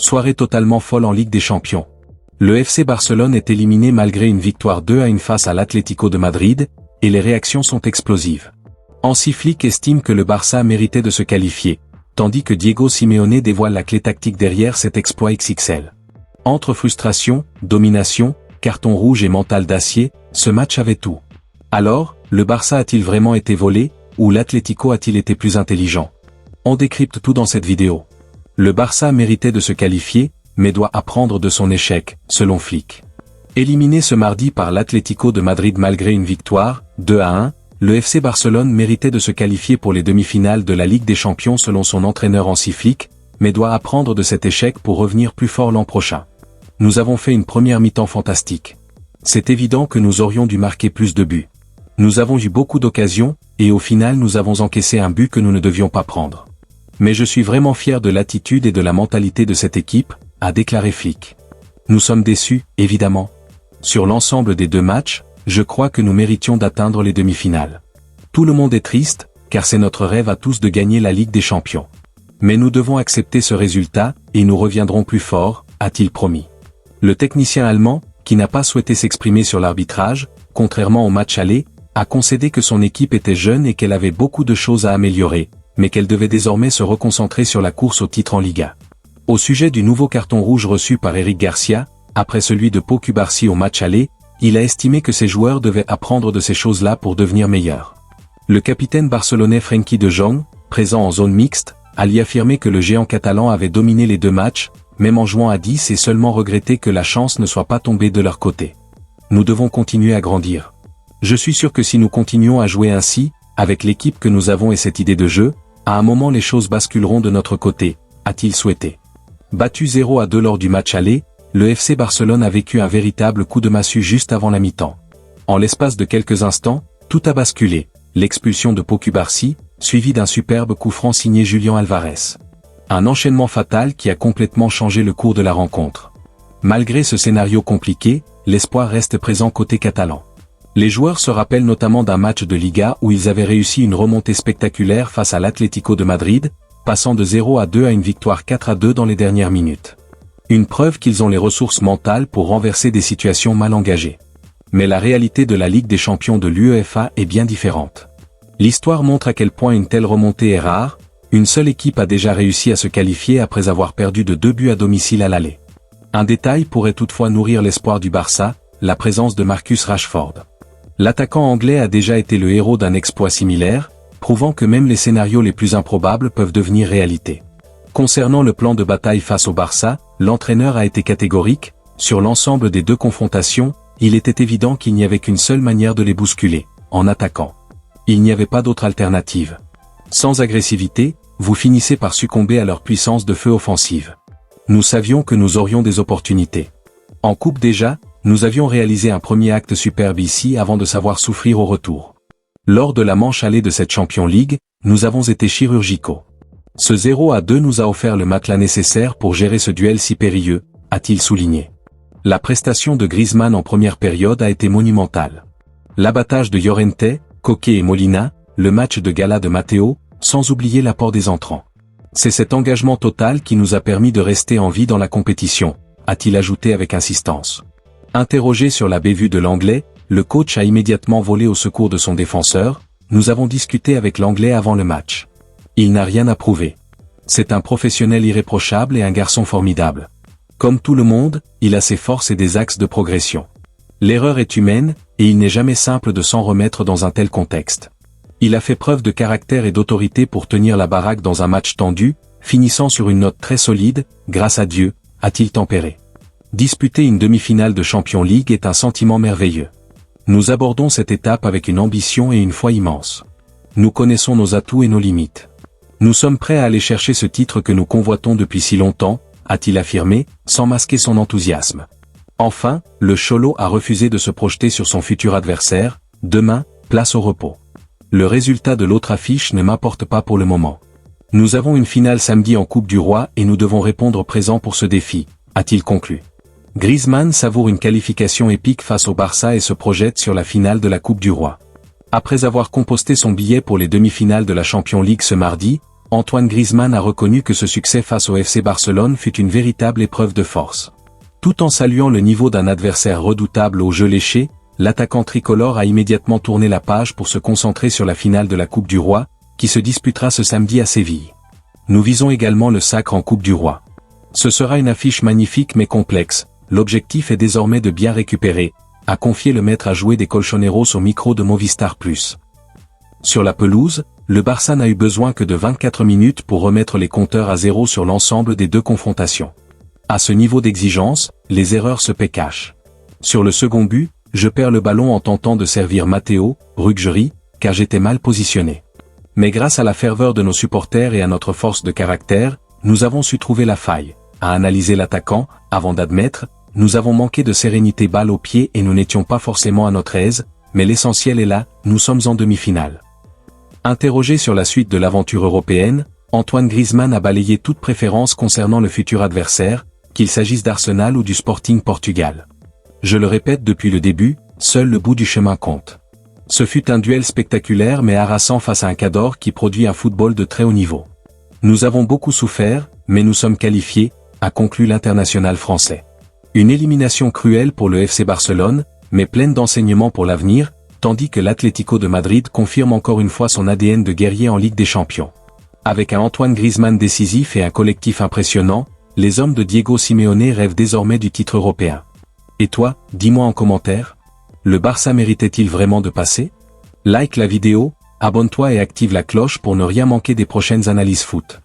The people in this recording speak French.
Soirée totalement folle en Ligue des Champions. Le FC Barcelone est éliminé malgré une victoire 2-1 face à l'Atlético de Madrid, et les réactions sont explosives. Hansi Flick estime que le Barça méritait de se qualifier, tandis que Diego Simeone dévoile la clé tactique derrière cet exploit XXL. Entre frustration, domination, carton rouge et mental d'acier, ce match avait tout. Alors, le Barça a-t-il vraiment été volé, ou l'Atlético a-t-il été plus intelligent? On décrypte tout dans cette vidéo. Le Barça méritait de se qualifier, mais doit apprendre de son échec, selon Flick. Éliminé ce mardi par l'Atlético de Madrid malgré une victoire, 2-1, le FC Barcelone méritait de se qualifier pour les demi-finales de la Ligue des Champions selon son entraîneur Hansi Flick, mais doit apprendre de cet échec pour revenir plus fort l'an prochain. Nous avons fait une première mi-temps fantastique. C'est évident que nous aurions dû marquer plus de buts. Nous avons eu beaucoup d'occasions, et au final nous avons encaissé un but que nous ne devions pas prendre. Mais je suis vraiment fier de l'attitude et de la mentalité de cette équipe, a déclaré Flick. Nous sommes déçus, évidemment. Sur l'ensemble des deux matchs, je crois que nous méritions d'atteindre les demi-finales. Tout le monde est triste, car c'est notre rêve à tous de gagner la Ligue des Champions. Mais nous devons accepter ce résultat, et nous reviendrons plus forts, a-t-il promis. Le technicien allemand, qui n'a pas souhaité s'exprimer sur l'arbitrage, contrairement au match aller, a concédé que son équipe était jeune et qu'elle avait beaucoup de choses à améliorer, mais qu'elle devait désormais se reconcentrer sur la course au titre en Liga. Au sujet du nouveau carton rouge reçu par Eric Garcia, après celui de Pau Cubarsí au match aller, il a estimé que ses joueurs devaient apprendre de ces choses-là pour devenir meilleurs. Le capitaine barcelonais Frenkie de Jong, présent en zone mixte, a lui affirmé que le géant catalan avait dominé les deux matchs, même en jouant à 10 et seulement regretté que la chance ne soit pas tombée de leur côté. Nous devons continuer à grandir. Je suis sûr que si nous continuons à jouer ainsi, avec l'équipe que nous avons et cette idée de jeu, à un moment les choses basculeront de notre côté, a-t-il souhaité. Battu 0-2 lors du match aller, le FC Barcelone a vécu un véritable coup de massue juste avant la mi-temps. En l'espace de quelques instants, tout a basculé, l'expulsion de Pau Cubarsí, suivie d'un superbe coup franc signé Julián Alvarez. Un enchaînement fatal qui a complètement changé le cours de la rencontre. Malgré ce scénario compliqué, l'espoir reste présent côté catalan. Les joueurs se rappellent notamment d'un match de Liga où ils avaient réussi une remontée spectaculaire face à l'Atlético de Madrid, passant de 0-2 à une victoire 4-2 dans les dernières minutes. Une preuve qu'ils ont les ressources mentales pour renverser des situations mal engagées. Mais la réalité de la Ligue des Champions de l'UEFA est bien différente. L'histoire montre à quel point une telle remontée est rare, une seule équipe a déjà réussi à se qualifier après avoir perdu de 2 buts à domicile à l'aller. Un détail pourrait toutefois nourrir l'espoir du Barça, la présence de Marcus Rashford. L'attaquant anglais a déjà été le héros d'un exploit similaire, prouvant que même les scénarios les plus improbables peuvent devenir réalité. Concernant le plan de bataille face au Barça, l'entraîneur a été catégorique, sur l'ensemble des deux confrontations, il était évident qu'il n'y avait qu'une seule manière de les bousculer, en attaquant. Il n'y avait pas d'autre alternative. Sans agressivité, vous finissez par succomber à leur puissance de feu offensive. Nous savions que nous aurions des opportunités. En coupe déjà, nous avions réalisé un premier acte superbe ici avant de savoir souffrir au retour. Lors de la manche allée de cette Champions League, nous avons été chirurgicaux. Ce 0-2 nous a offert le matelas nécessaire pour gérer ce duel si périlleux, a-t-il souligné. La prestation de Griezmann en première période a été monumentale. L'abattage de Llorente, Koké et Molina, le match de gala de Matteo, sans oublier l'apport des entrants. C'est cet engagement total qui nous a permis de rester en vie dans la compétition, a-t-il ajouté avec insistance. Interrogé sur la bévue de l'Anglais, le coach a immédiatement volé au secours de son défenseur. Nous avons discuté avec l'Anglais avant le match. Il n'a rien à prouver. C'est un professionnel irréprochable et un garçon formidable. Comme tout le monde, il a ses forces et des axes de progression. L'erreur est humaine, et il n'est jamais simple de s'en remettre dans un tel contexte. Il a fait preuve de caractère et d'autorité pour tenir la baraque dans un match tendu, finissant sur une note très solide, grâce à Dieu, a-t-il tempéré. Disputer une demi-finale de Champions League est un sentiment merveilleux. Nous abordons cette étape avec une ambition et une foi immense. Nous connaissons nos atouts et nos limites. Nous sommes prêts à aller chercher ce titre que nous convoitons depuis si longtemps, a-t-il affirmé, sans masquer son enthousiasme. Enfin, le Cholo a refusé de se projeter sur son futur adversaire. Demain, place au repos. Le résultat de l'autre affiche ne m'importe pas pour le moment. Nous avons une finale samedi en Coupe du Roi et nous devons répondre présent pour ce défi, a-t-il conclu. Griezmann savoure une qualification épique face au Barça et se projette sur la finale de la Coupe du Roi. Après avoir composté son billet pour les demi-finales de la Champions League ce mardi, Antoine Griezmann a reconnu que ce succès face au FC Barcelone fut une véritable épreuve de force. Tout en saluant le niveau d'un adversaire redoutable au jeu léché, l'attaquant tricolore a immédiatement tourné la page pour se concentrer sur la finale de la Coupe du Roi, qui se disputera ce samedi à Séville. Nous visons également le sacre en Coupe du Roi. Ce sera une affiche magnifique mais complexe, l'objectif est désormais de bien récupérer, a confié le maître à jouer des Colchoneros au micro de Movistar Plus. Sur la pelouse, le Barça n'a eu besoin que de 24 minutes pour remettre les compteurs à zéro sur l'ensemble des deux confrontations. À ce niveau d'exigence, les erreurs se paient cash. Sur le second but, je perds le ballon en tentant de servir Matteo Ruggeri, car j'étais mal positionné. Mais grâce à la ferveur de nos supporters et à notre force de caractère, nous avons su trouver la faille, a analysé l'attaquant, avant d'admettre, nous avons manqué de sérénité balle au pied et nous n'étions pas forcément à notre aise, mais l'essentiel est là, nous sommes en demi-finale. Interrogé sur la suite de l'aventure européenne, Antoine Griezmann a balayé toute préférence concernant le futur adversaire, qu'il s'agisse d'Arsenal ou du Sporting Portugal. Je le répète depuis le début, seul le bout du chemin compte. Ce fut un duel spectaculaire mais harassant face à un Cador qui produit un football de très haut niveau. Nous avons beaucoup souffert, mais nous sommes qualifiés, a conclu l'international français. Une élimination cruelle pour le FC Barcelone, mais pleine d'enseignements pour l'avenir, tandis que l'Atlético de Madrid confirme encore une fois son ADN de guerrier en Ligue des Champions. Avec un Antoine Griezmann décisif et un collectif impressionnant, les hommes de Diego Simeone rêvent désormais du titre européen. Et toi, dis-moi en commentaire, le Barça méritait-il vraiment de passer? Like la vidéo, abonne-toi et active la cloche pour ne rien manquer des prochaines analyses foot.